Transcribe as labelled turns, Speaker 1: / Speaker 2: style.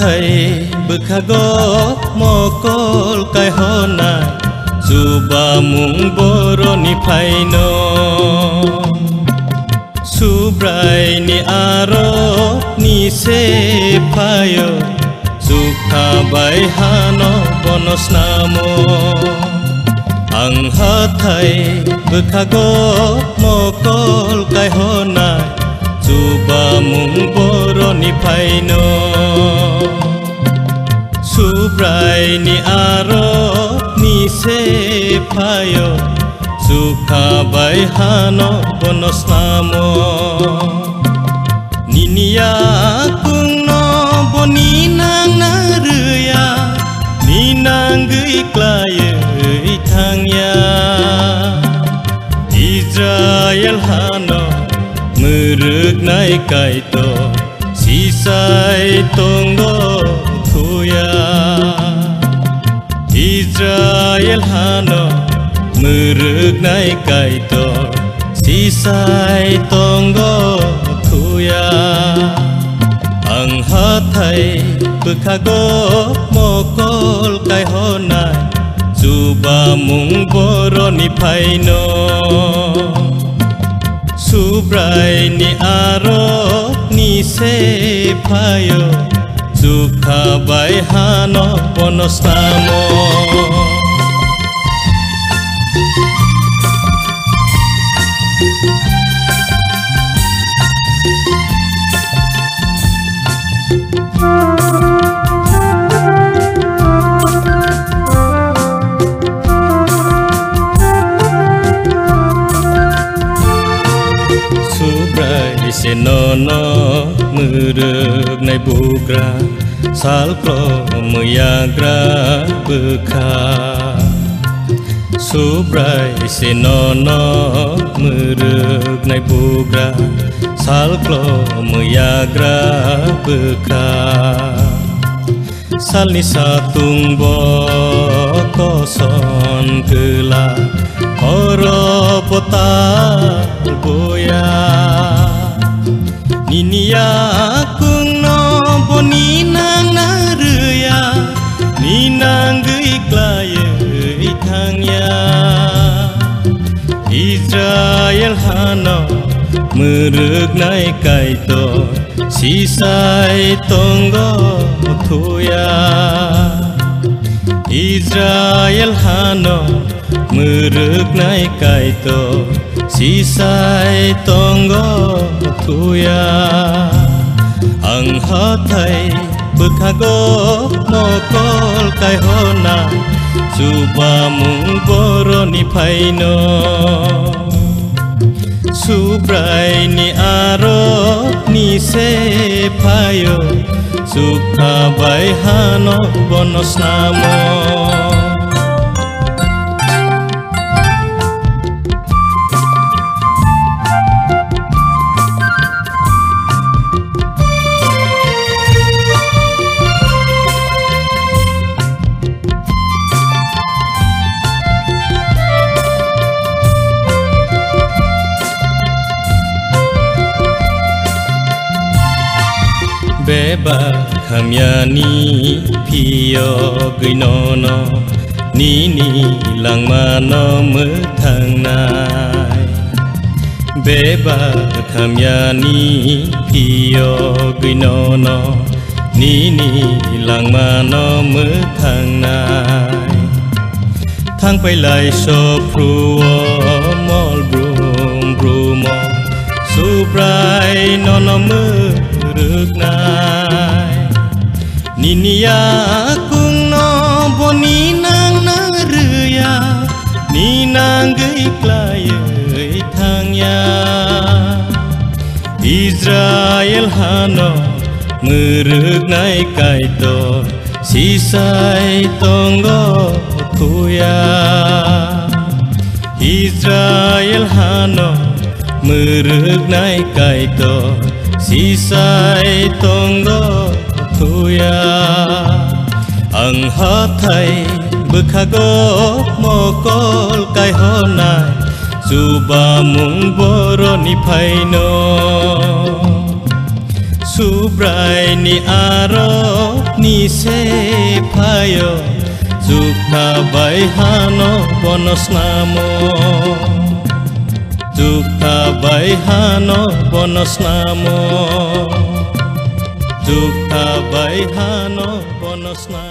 Speaker 1: thầy bực khá góp mò col cái hò nai Suba mung boro ni phai no Subrai ni aro ni se phayo Sukha bai hano bonos namo Ang ha thầy bực khá góp mò col cái hò nai Suba mung boro ni phai no Subrai ni aro ni se phayo Sukha bai hano bonos namo Ninia kung no boni nang naruya Ni nang gui klaya thang ya Israel hano Muruk nai kai to Sisai tonggo thuya Israel hano Muruk nai kai to Sisai tonggo thuya Ang ha thầy bực khá góp mò col kai ho nai Suba mung boro ni phai no Subrai ni aro ni se phayo Sukha bai hano bonos namo Se nono muruk nai bugra salko muyagra bekha Subrai se nono muruk nai bugra salko muyagra bekha Salni satung bo koson kela oro potal boya Ninia kung no boni nang naruya Ni nang gui klaya thang ya Israel hano Muruk nai kai to Sisai tonggo thuya Israel hano Muruk nai kai to Sisai tonggo thuya Ang ha thầy bực khá góp mò col kai ho nai Suba mung boro ni phai no Subrai ni aro ni se phayo Sukha bai hano bonos namo Beba khamyani phiyo gui no Ni lang ma no mơ thang nai Beba khamyani phiyo gui no Ni lang ma no mơ thang nai Thang pai lai so pruo mol brum brumo Subrai no mơ rực nai Ninia kung no boni nang naruya Ni nang gui klaya thang ya Israel hano มือรึกในไก่โตสีใสตองก็คุยาอิสราเอลฮานอมือรึกในไก่โตสีใสตองก็คุยาอังหาไทยบึกขะโกโมกอลไก่หอนายจูบามุงบรนิไพโนสุบรายนิอารอนิเสพายอจุกาไบฮานอบนสนามจุกาไบฮานอบนสนามจุกาไบฮานอบนสนาม